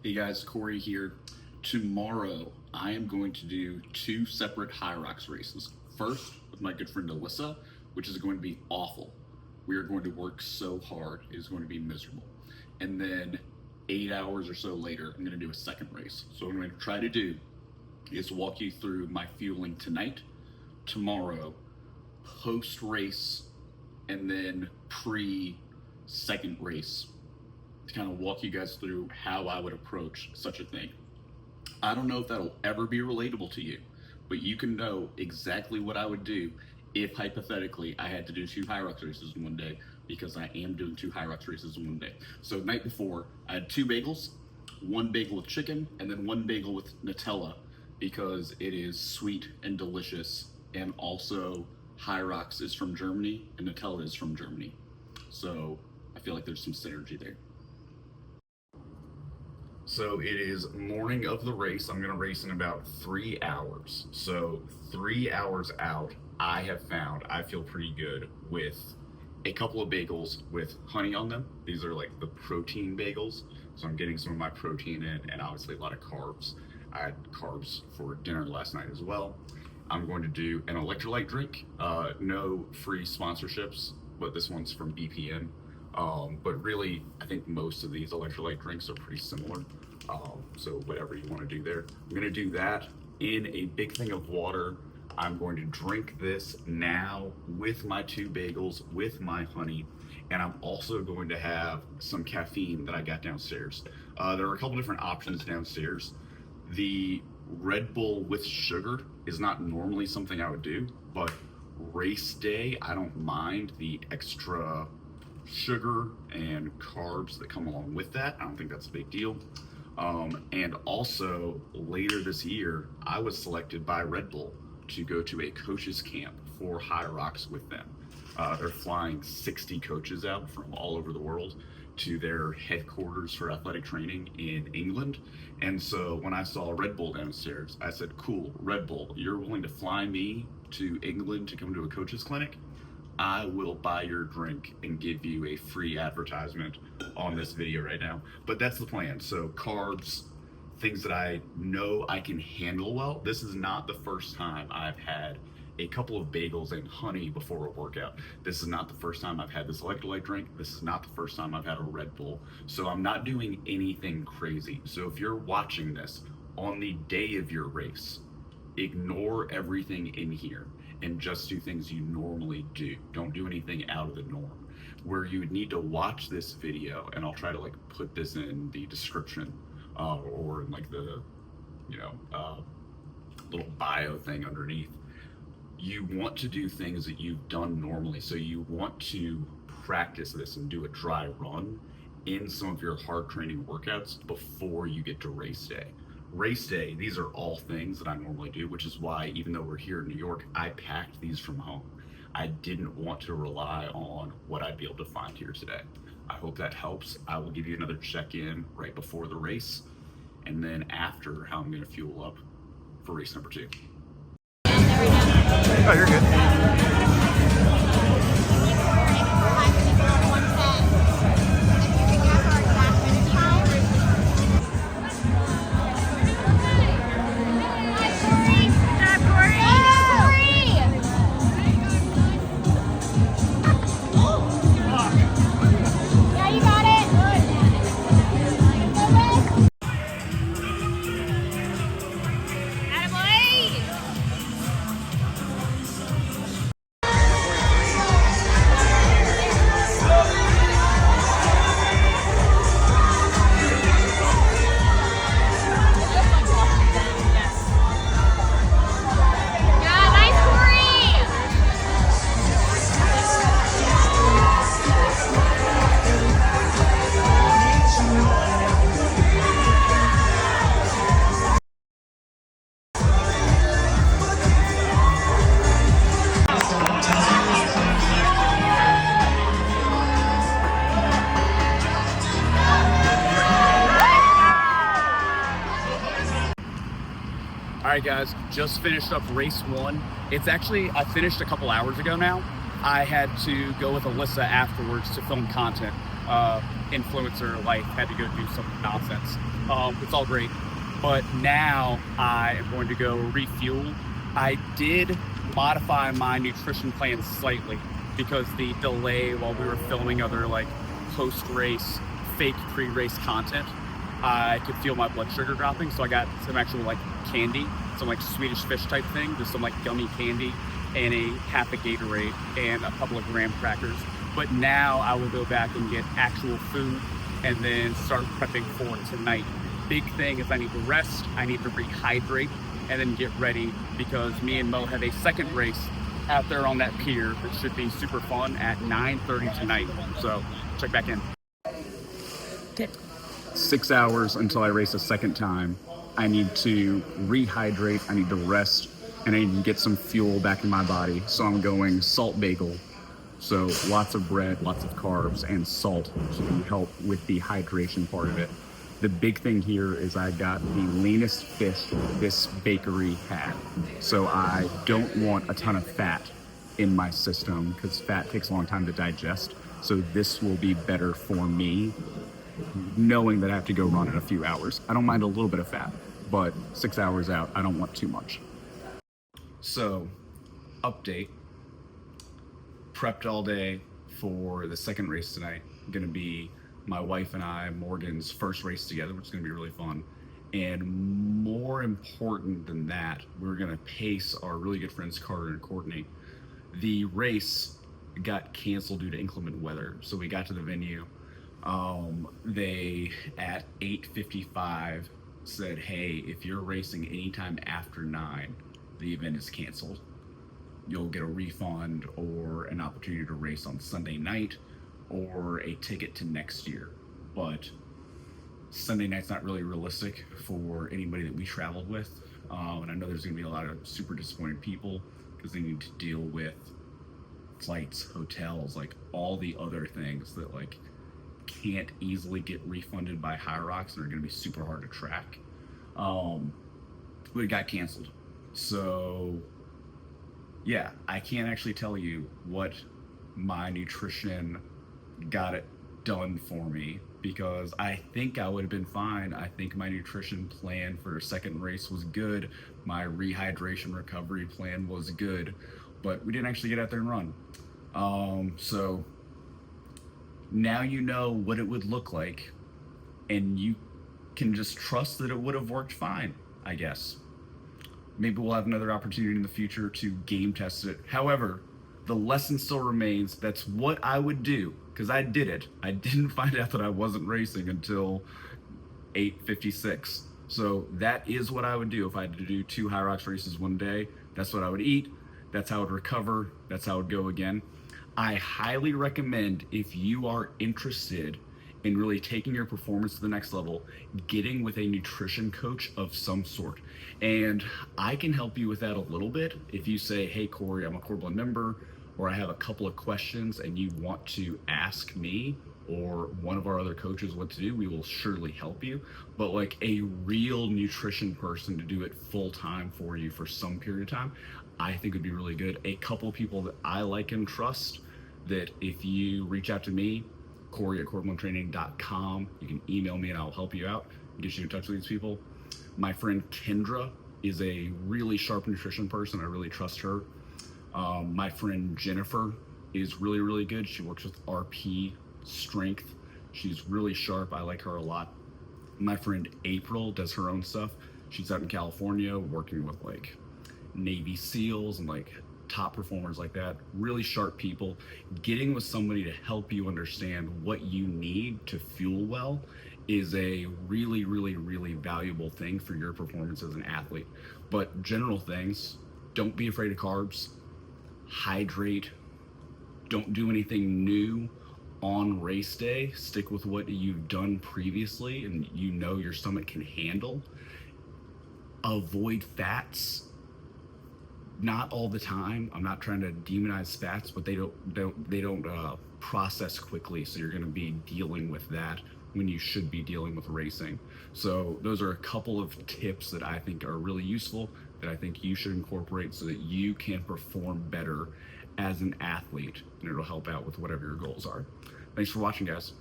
Hey guys, Corey here. Tomorrow, I am going to do two separate Hyrox races. First, with my good friend Alyssa, which is going to be awful. We are going to work so hard, it is going to be miserable. And then 8 hours or so later, I'm going to do a second race. So what I'm going to try to do is walk you through my fueling tonight, tomorrow, post-race, and then pre-second race, to kind of walk you guys through how I would approach such a thing. I don't know if that'll ever be relatable to you, but you can know exactly what I would do if hypothetically I had to do two Hyrox races in one day, because I am doing two Hyrox races in one day. So night before, I had two bagels, one bagel with chicken, and then one bagel with Nutella, because it is sweet and delicious, and also Hyrox is from Germany and Nutella is from Germany. So I feel like there's some synergy there. So it is morning of the race. I'm gonna race in about 3 hours. So 3 hours out, I have found I feel pretty good with a couple of bagels with honey on them. These are like the protein bagels. So I'm getting some of my protein in, and obviously a lot of carbs. I had carbs for dinner last night as well. I'm going to do an electrolyte drink. No free sponsorships, but this one's from BPN. But really, I think most of these electrolyte drinks are pretty similar. So whatever you want to do there. I'm going to do that in a big thing of water. I'm going to drink this now with my two bagels, with my honey, and I'm also going to have some caffeine that I got downstairs. There are a couple different options downstairs. The Red Bull with sugar is not normally something I would do, but race day, I don't mind the extra sugar and carbs that come along with that. I don't think that's a big deal. And also later this year, I was selected by Red Bull to go to a coaches camp for Hyrox with them. They're flying 60 coaches out from all over the world to their headquarters for athletic training in England. And so when I saw Red Bull downstairs, I said, cool, Red Bull, you're willing to fly me to England to come to a coaches clinic? I will buy your drink and give you a free advertisement on this video right now. But that's the plan. So carbs, things that I know I can handle well. This is not the first time I've had a couple of bagels and honey before a workout. This is not the first time I've had this electrolyte drink. This is not the first time I've had a Red Bull. So I'm not doing anything crazy. So if you're watching this on the day of your race, ignore everything in here and just do things you normally do. Don't do anything out of the norm. Where you would need to watch this video, and I'll try to like put this in the description or in like the, little bio thing underneath. You want to do things that you've done normally. So you want to practice this and do a dry run in some of your hard training workouts before you get to race day. Race day, these are all things that I normally do, which is why even though we're here in New York, I packed these from home. I didn't want to rely on what I'd be able to find here today. I hope that helps. I will give you another check-in right before the race, and then after, how I'm gonna fuel up for race number 2. Oh, you're good. All right, guys, just finished up race 1. It's actually, I finished a couple hours ago now. I had to go with Alyssa afterwards to film content. influencer life, had to go do some nonsense. It's all great, but now I am going to go refuel. I did modify my nutrition plan slightly because the delay while we were filming other like post-race, fake pre-race content, I could feel my blood sugar dropping. So I got some actual like candy, some like Swedish fish type thing, just some like gummy candy and a half a Gatorade and a couple of graham crackers. But now I will go back and get actual food and then start prepping for tonight. Big thing is I need to rest, I need to rehydrate, and then get ready because me and Mo have a second race out there on that pier that should be super fun at 9:30 tonight. So check back in. 6 hours until I race a second time. I need to rehydrate, I need to rest, and I need to get some fuel back in my body. So I'm going salt bagel. So lots of bread, lots of carbs, and salt to help with the hydration part of it. The big thing here is I got the leanest fish this bakery had. So I don't want a ton of fat in my system because fat takes a long time to digest. So this will be better for me, knowing that I have to go run in a few hours. I don't mind a little bit of fat, but 6 hours out, I don't want too much. So, update. Prepped all day for the second race tonight. Gonna be my wife and I, Morgan's first race together, which is gonna be really fun. And more important than that, we're gonna pace our really good friends Carter and Courtney. The race got canceled due to inclement weather, so we got to the venue. They at 8:55 said, "Hey, if you're racing anytime after 9, the event is canceled. You'll get a refund or an opportunity to race on Sunday night or a ticket to next year." But Sunday night's not really realistic for anybody that we traveled with. And I know there's gonna be a lot of super disappointed people because they need to deal with flights, hotels, like all the other things that like can't easily get refunded by Hyrox and are gonna be super hard to track. But it got canceled. So yeah, I can't actually tell you what my nutrition got it done for me because I think I would have been fine. I think my nutrition plan for a second race was good. My rehydration recovery plan was good, but we didn't actually get out there and run. So now you know what it would look like and you can just trust that it would have worked fine, I guess. Maybe we'll have another opportunity in the future to game test it. However, the lesson still remains. That's what I would do because I did it. I didn't find out that I wasn't racing until 8:56. So that is what I would do if I had to do 2 Hyrox races one day. That's what I would eat. That's how I would recover. That's how I would go again. I highly recommend if you are interested in really taking your performance to the next level, getting with a nutrition coach of some sort. And I can help you with that a little bit. If you say, "Hey Corey, I'm a Core Blend member," or "I have a couple of questions and you want to ask me or one of our other coaches what to do," we will surely help you. But like a real nutrition person to do it full time for you for some period of time, I think would be really good. A couple of people that I like and trust that if you reach out to me, Corey@CoreBlendTraining.com. You can email me and I'll help you out and get you in touch with these people. My friend Kendra is a really sharp nutrition person. I really trust her. My friend Jennifer is really, really good. She works with RP Strength. She's really sharp. I like her a lot. My friend April does her own stuff. She's out in California working with like Navy SEALs and like top performers like that, really sharp people. Getting with somebody to help you understand what you need to fuel well is a really, really, really valuable thing for your performance as an athlete. But general things, don't be afraid of carbs, hydrate, don't do anything new on race day, stick with what you've done previously and you know your stomach can handle. Avoid fats. Not all the time. I'm not trying to demonize fats, but they don't process quickly, so you're going to be dealing with that when you should be dealing with racing. So those are a couple of tips that I think are really useful that I think you should incorporate so that you can perform better as an athlete, and it'll help out with whatever your goals are. Thanks for watching, guys.